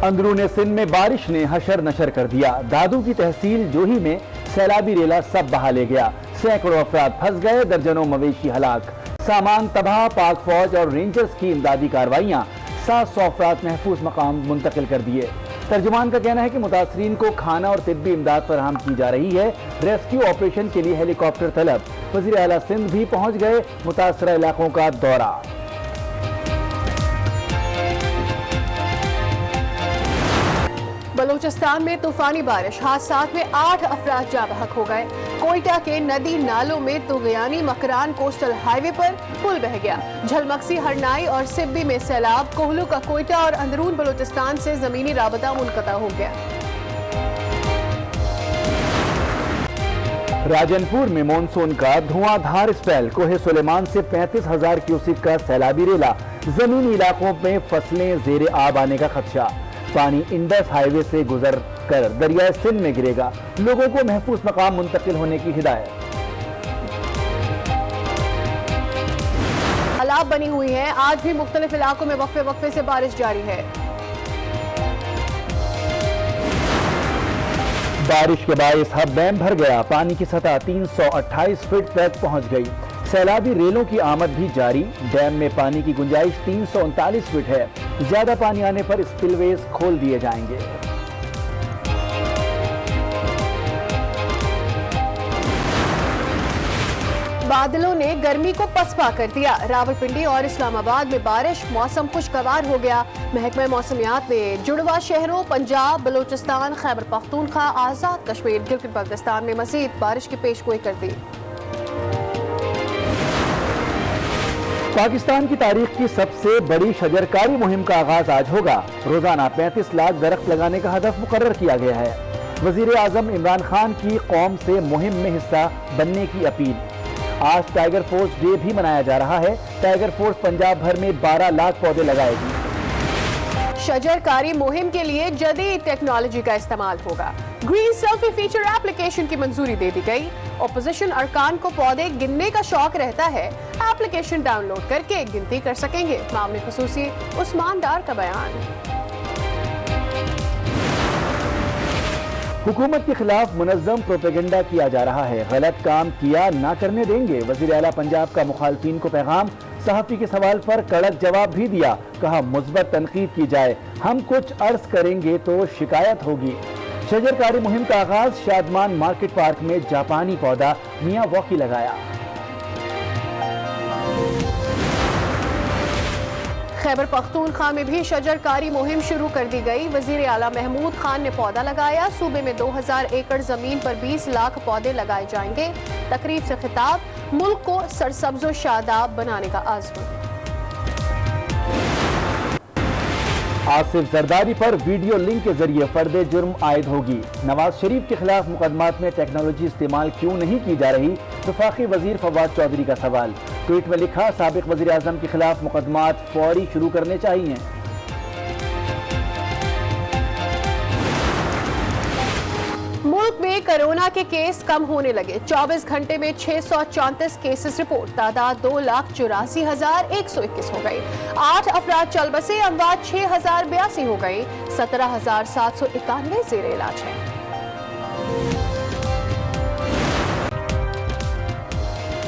اندرون سندھ میں بارش نے حشر نشر کر دیا. دادو کی تحصیل جوہی میں سیلابی ریلا سب بہا لے گیا. سینکڑوں افراد پھنس گئے, درجنوں مویشی ہلاک, سامان تباہ. پاک فوج اور رینجرز کی امدادی کارروائیاں 700 افراد محفوظ مقام منتقل کر دیے. ترجمان کا کہنا ہے کہ متاثرین کو کھانا اور طبی امداد فراہم کی جا رہی ہے. ریسکیو آپریشن کے لیے ہیلی کاپٹر طلب. وزیر اعلیٰ سندھ بھی پہنچ گئے. متاثرہ علاقوں کا دورہ. بلوچستان میں طوفانی بارش, حادثات میں 8 افراد جاں بحق ہو گئے. کوئٹہ کے ندی نالوں میں طغیانی مکران کوسٹل ہائی وے پر پل بہہ گیا. جھلمکسی, ہرنائی اور سبی میں سیلاب. کوہلو کا کوئٹہ اور اندرون بلوچستان سے زمینی رابطہ منقطع ہو گیا. راجن پور میں مونسون کا دھواں دھار اسپیل. کوہ سلیمان سے 35,000 کیوسک کا سیلابی ریلا. زمینی علاقوں میں فصلیں زیر آب آنے کا خدشہ. پانی انڈس ہائی وے سے گزر کر دریائے سندھ میں گرے گا. لوگوں کو محفوظ مقام منتقل ہونے کی ہدایت. حالات بنی ہوئی ہیں. آج بھی مختلف علاقوں میں وقفے وقفے سے بارش جاری ہے. بارش کے باعث ہب ڈیم بھر گیا. پانی کی سطح 328 فٹ تک پہنچ گئی. سیلابی ریلوں کی آمد بھی جاری. ڈیم میں پانی کی گنجائش 339 فٹ ہے. زیادہ پانی آنے پر اسپل ویز کھول دیے جائیں گے. بادلوں نے گرمی کو پسپا کر دیا. راولپنڈی اور اسلام آباد میں بارش, موسم خوشگوار ہو گیا. محکمہ موسمیات نے جڑواں شہروں پنجاب, بلوچستان, خیبر پختونخوا, آزاد کشمیر, گلگت بلتستان میں مزید بارش کی پیشگوئی کر دی. پاکستان کی تاریخ کی سب سے بڑی شجرکاری مہم کا آغاز آج ہوگا. روزانہ 35 لاکھ درخت لگانے کا ہدف مقرر کیا گیا ہے. وزیر اعظم عمران خان کی قوم سے مہم میں حصہ بننے کی اپیل. آج ٹائیگر فورس ڈے بھی منایا جا رہا ہے. ٹائیگر فورس پنجاب بھر میں 12 لاکھ پودے لگائے گی. شجرکاری مہم کے لیے جدید ٹیکنالوجی کا استعمال ہوگا. گرین سیلفی فیچر ایپلیکیشن کی منظوری دے دی گئی. اپوزیشن ارکان کو پودے گننے کا شوق رہتا ہے. ایپلیکیشن ڈاؤن لوڈ کر کے گنتی کر سکیں گے. معاملے خصوصی عثمان ڈار کا بیان. حکومت کے خلاف منظم پروپیگنڈا کیا جا رہا ہے. غلط کام کیا نہ کرنے دیں گے. وزیر اعلیٰ پنجاب کا مخالفین کو پیغام. صحافی کے سوال پر کڑک جواب بھی دیا. کہا مثبت تنقید کی جائے, ہم کچھ عرض کریں گے تو شکایت ہوگی. شجرکاری مہم کا آغاز. شادمان مارکیٹ پارک میں جاپانی پودا میاں واقعی لگایا. خیبر پختونخوا میں بھی شجرکاری مہم شروع کر دی گئی. وزیر اعلیٰ محمود خان نے پودا لگایا. صوبے میں 2000 ایکڑ زمین پر 20 لاکھ پودے لگائے جائیں گے. تقریب سے خطاب. ملک کو سرسبز و شاداب بنانے کا عزم. آصف زرداری پر ویڈیو لنک کے ذریعے فرد جرم عائد ہوگی. نواز شریف کے خلاف مقدمات میں ٹیکنالوجی استعمال کیوں نہیں کی جا رہی؟ وفاقی وزیر فواد چودھری کا سوال. ٹویٹ میں لکھا, سابق وزیر اعظم کے خلاف مقدمات فوری شروع کرنے چاہیے. ملک میں کرونا کے کیس کم ہونے لگے. 24 گھنٹے میں 634 کیسز رپورٹ. تعداد 2,84,121 ہو گئی. 8 افراد چل بسے. اموات 6,082 ہو گئی. 17,791 زیر علاج ہیں.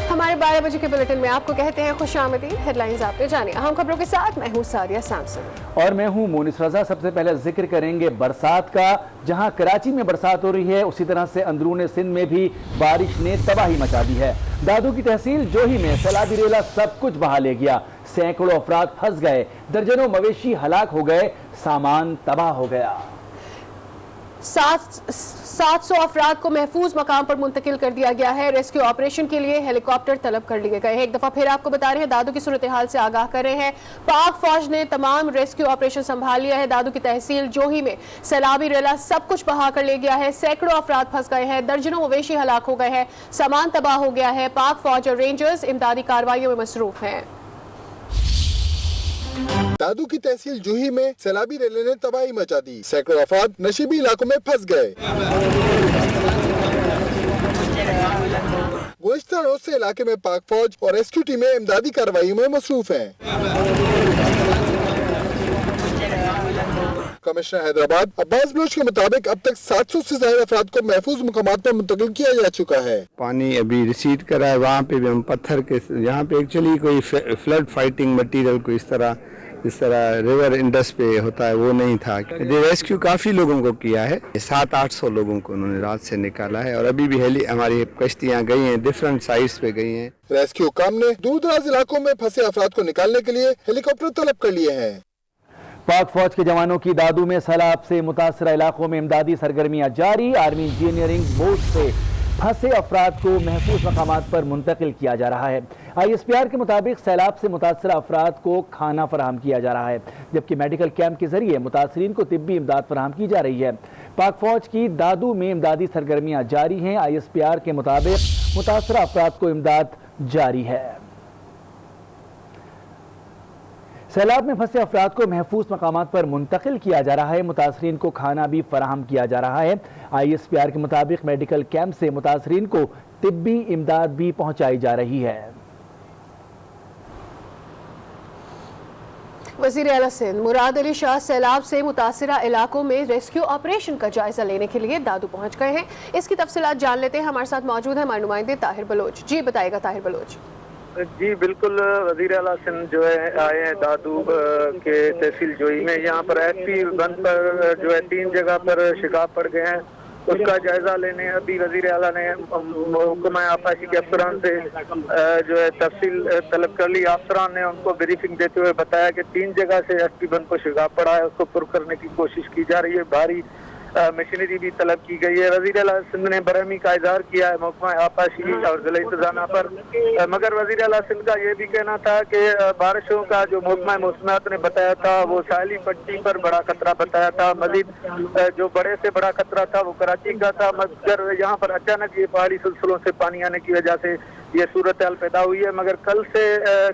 ہمارے 12 بجے کے بلیٹن میں آپ کو کہتے ہیں خوش آمدید. ہیڈ لائنز آپ نے جانی. اہم خبروں کے ساتھ میں ہوں ساریہ سامسن اور میں ہوں مونس رضا. سب سے پہلے ذکر کریں گے برسات کا. جہاں کراچی میں برسات ہو رہی ہے, اسی طرح سے اندرون سندھ میں بھی بارش نے تباہی مچا دی ہے. دادو کی تحصیل جوہی میں سیلابی ریلا سب کچھ بہا لے گیا. سینکڑوں افراد پھنس گئے. درجنوں مویشی ہلاک ہو گئے. سامان تباہ ہو گیا. 700 افراد کو محفوظ مقام پر منتقل کر دیا گیا ہے. ریسکیو آپریشن کے لیے ہیلی کاپٹر طلب کر لیے گئے ہیں. ایک دفعہ پھر آپ کو بتا رہے ہیں, دادو کی صورتحال سے آگاہ کر رہے ہیں. پاک فوج نے تمام ریسکیو آپریشن سنبھال لیا ہے. دادو کی تحصیل جوہی میں سیلابی ریلا سب کچھ بہا کر لے گیا ہے. سینکڑوں افراد پھنس گئے ہیں. درجنوں مویشی ہلاک ہو گئے ہیں. سامان تباہ ہو گیا ہے. پاک فوج اور رینجرز امدادی کارروائیوں میں مصروف ہیں. دادو کی تحصیل جوہی میں سیلابی ریلے نے تباہی مچا دی. سینکڑوں افراد نشیبی علاقوں میں پھنس گئے. گزشتہ روز سے علاقے میں پاک فوج اور ریسکیو ٹیمیں امدادی کارروائیوں میں مصروف ہیں. कमिश्नर हैदराबाद अब्बास बलोच के मुताबिक अब तक 700 से ज्यादा अफराद को महफूज मुकामात पर मुंतकिल किया जा चुका है। पानी अभी रिसीड करा है, वहाँ पे भी हम पत्थर के, यहाँ पे एक्चुअली कोई फ्लड फाइटिंग मटीरियल को इस तरह रिवर इंडस पे होता है वो नहीं था। रेस्क्यू काफ़ी लोगों को किया है, 700-800 लोगों को उन्होंने रात से निकाला है और अभी भी हमारी कश्तियाँ गई हैं, डिफरेंट साइट्स पे गई हैं। रेस्क्यू काम ने दूर दराज इलाकों में फंसे अफराद को निकालने के लिए हेलीकॉप्टर तलब कर लिए हैं। पाक फौज के जवानों की दादू में सैलाब से मुतासरा इलाकों में इमदादी सरगर्मियां जारी। आर्मी इंजीनियरिंग बोर्ड से फंसे अफराद को महफूज मकामात पर मुंतकिल किया जा रहा है। ISPR के मुताबिक सैलाब से मुतासरा अफराद को खाना फराहम किया जा रहा है, जबकि मेडिकल कैंप के जरिए मुतासरीन को तिब्बी इमदाद फराहम की जा रही है। पाक फौज की दादू में इमदादी सरगर्मियां जारी हैं। ISPR के मुताबिक मुतासरा अफराद को इमदाद जारी है। सैलाब में फंसे अफराद को महफूज मकामात पर मुंतकिल किया जा रहा है। मुतासरीन को खाना भी फराहम किया जा रहा है। ISPR के मुताबिक मेडिकल कैंप से मुतासरीन को तिब्बी इमदाद भी पहुंचाई जा रही है। वज़ीर आला सिंध मुराद अली शाह सैलाब से मुतासरा इलाकों में रेस्क्यू ऑपरेशन का जायजा लेने के लिए दादू पहुंच गए हैं। इसकी तफसीलात जान लेते हैं। हमारे साथ मौजूद है हमारे नुमाइंदे ताहिर बलोच। जी बताएगा ताहिर बलोच। जी बिल्कुल, वज़ीर आला सिंध जो है आए हैं दादू के तहसील जोई में। यहाँ पर SP बंद पर जो है 3 जगह पर शिकाब पड़ गए हैं, उसका जायजा लेने अभी वज़ीर आला ने हुक्म आपाशी के अफसरान से जो है तफसील तलब कर ली। अफसरान ने उनको ब्रीफिंग देते हुए बताया कि 3 जगह से SP बंद को शिकाब पड़ा है, उसको पुर करने की कोशिश की जा रही है। भारी मशीनरी भी तलब की गई है। वज़ीर आला सिंध ने बरहमी का इजहार किया है महकमा आपाशी और जिला इंतजामिया पर, मगर वज़ीर आला सिंध का ये भी कहना था कि बारिशों का जो महकमा मौसमियात ने बताया था वो साहली पट्टी पर बड़ा खतरा बताया था। मजीद जो बड़े से बड़ा खतरा था वो कराची का था, मगर यहाँ पर अचानक ये पहाड़ी सिलसिलों से पानी आने की वजह से ये सूरत हाल पैदा हुई है। मगर कल से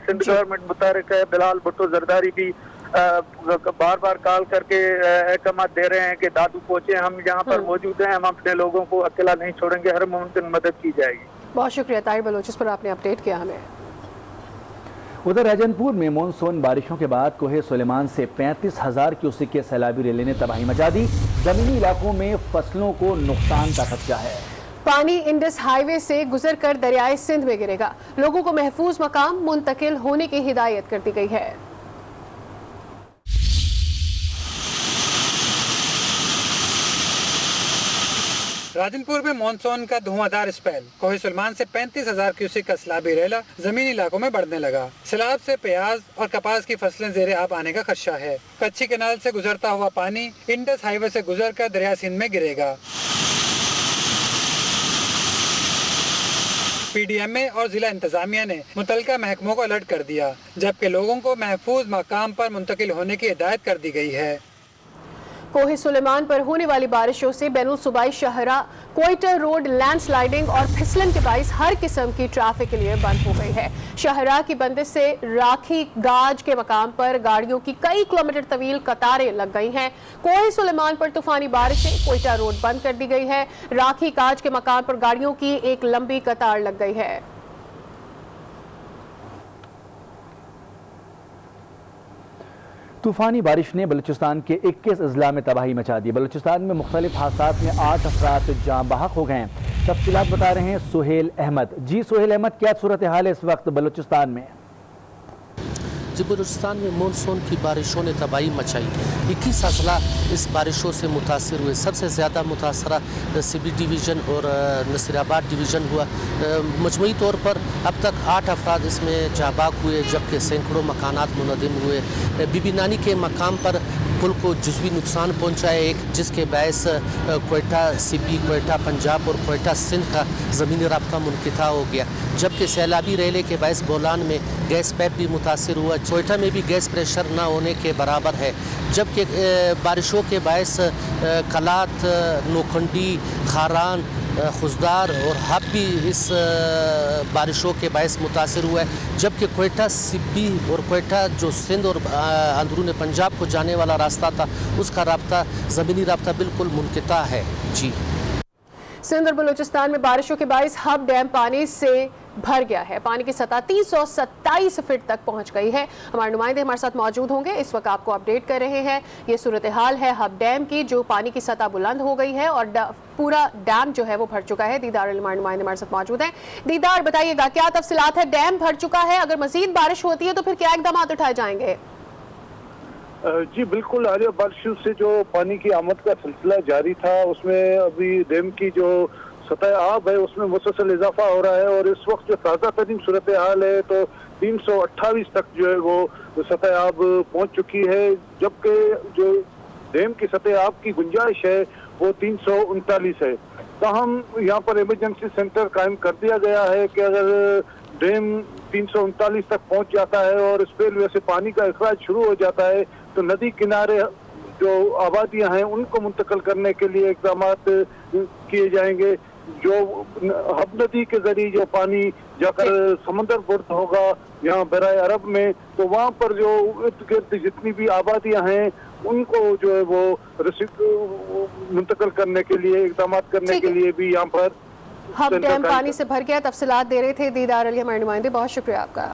सिंध गवर्नमेंट मुतहरिक है, बिलाल भुट्टो जरदारी भी बार बार कॉल करके अहकाम दे रहे हैं कि दादू पहुंचे, हम यहाँ पर मौजूद हैं, हम अपने लोगों को अकेला नहीं छोड़ेंगे, हर मुमकिन मदद की जाएगी। बहुत शुक्रिया ताहिर बलोच, इस पर आपने अपडेट किया हमें। उधर राजनपुर में मानसून बारिशों के बाद कोहे सुलेमान से 35,000 क्यूसेक के सैलाबी रेले ने तबाही मचा दी। जमीनी इलाकों में फसलों को नुकसान का खदशा है। पानी इंडस हाईवे से गुजर कर दरियाए सिंध में गिरेगा। लोगों को महफूज मकाम मुंतकिल होने की हिदायत कर दी गई है। राजनपुर में मानसून का धुआंधार स्पेल। कोहे सुलेमान से 35,000 क्यूसेक का सैलाबी रेला जमीनी इलाकों में बढ़ने लगा। सैलाब से प्याज और कपास की फसलें जेरे आब आने का खदशा है। कच्ची कैनाल से गुजरता हुआ पानी इंडस हाईवे से गुजरकर दरिया सिंध में गिरेगा। PDMA और जिला इंतजामिया ने मुतलका महकमों को अलर्ट कर दिया, जबकि लोगों को महफूज मकाम पर मुंतकिल होने की हिदायत कर दी गई है। कोहे सुलेमान पर होने वाली बारिशों से बैनुल सूबाई शाहरा कोयटा रोड लैंडस्लाइडिंग और फिसलन के बाइस हर किस्म की ट्रैफिक के लिए बंद हो गई है। शाहरा की बंदिश से राखी गाज के मकाम पर गाड़ियों की कई किलोमीटर तवील कतारें लग गई हैं। कोहे सुलेमान पर तूफानी बारिशें, कोयटा रोड बंद कर दी गई है। राखी गाज के मकाम पर गाड़ियों की एक लंबी कतार लग गई है। तूफानी बारिश ने बलूचिस्तान के 21 अजला में तबाही मचा दी। बलूचिस्तान में मुख्तलिफ हादसात में 8 अफराद जाँ बहक हो गए हैं। तफसीलात बता रहे हैं सुहेल अहमद। जी सुहेल अहमद, क्या सूरत हाल है इस वक्त बलूचिस्तान में? जी, बलूचिस्तान में मानसून की बारिशों ने तबाही मचाई। 21 अजला इस बारिशों से मुतासर हुए। सबसे ज़्यादा मुतासरा CB डिवीज़न और नसीराबाद डिवीज़न हुआ। मजमूई तौर पर अब तक 8 अफराद इसमें जाबाक हुए, जबकि सैकड़ों मकानात मुनहदम हुए। बीबी नानी के मकाम पर पुल को जुज़वी नुकसान पहुँचा है, एक जिसके बायस कोयटा CB, कोयटा पंजाब और कोयटा सिंध का ज़मीनी रब्ता मुनक़ता हो गया। जबकि सैलाबी रेले के बायस बोलान में गैस पाइप भी मुतासर हुआ। कोयटा में भी गैस प्रेशर न होने के बराबर है। जबकि बारिशों के बायस कलात, नोखंडी, खारान, खुजदार और हब भी इस बारिशों के बायस मुतासर हुआ है। जबकि कोयटा CB और कोयटा जो सिंध और अंदरून पंजाब को जाने वाला रास्ता था, उसका राब्ता, ज़मीनी राब्ता बिल्कुल मुनक़ता है। जी, सिंध और बलूचिस्तान में बारिशों के बायस हब डैम पानी से भर गया है। पानी की सतह 327 फीट तक पहुंच गई है। हमारे नुमाइंदे हमारे साथ मौजूद होंगे, इस वक्त आपको अपडेट कर रहे हैं। ये सूरत हाल है हब डैम की, जो पानी की सतह बुलंद हो गई है और पूरा डैम जो है वो भर चुका है। दीदार अली हमारे नुमाइंदे हमारे साथ मौजूद हैं। दीदार, बताइएगा क्या तफसीलात है? डैम भर चुका है, अगर मजीद बारिश होती है तो फिर क्या इकदाम उठाए जाएंगे? जी बिल्कुल, आलिया बारिशों से जो पानी की आमद का सिलसिला जारी था, उसमें अभी डैम की जो सतह आब है उसमें मुसलसल इजाफा हो रहा है और इस वक्त जो ताज़ा तरीन सूरत हाल है तो 328 तक जो है वो सतह आब पहुंच चुकी है, जबकि जो डैम की सतह आब की गुंजाइश है वो 339 है। ताहम यहाँ पर इमरजेंसी सेंटर कायम कर दिया गया है कि अगर डैम 339 तक पहुंच जाता है और स्पेलवे से पानी का अखराज शुरू हो जाता है तो नदी किनारे जो आबादियां हैं उनको मुंतकिल करने के लिए इकदाम किए जाएंगे। जो हब नदी के जरिए जो पानी जाकर समंदर बुर्द होगा यहाँ बराए अरब में, तो वहाँ पर जो इर्द गिर्द जितनी भी आबादियां हैं उनको जो है वो मुंतकिल करने के लिए, इकदाम करने के लिए भी यहाँ पर हब डैम पानी से भर गया। तफसीलात दे रहे थे दीदार अली हमारे नुमाइंदे, बहुत शुक्रिया आपका।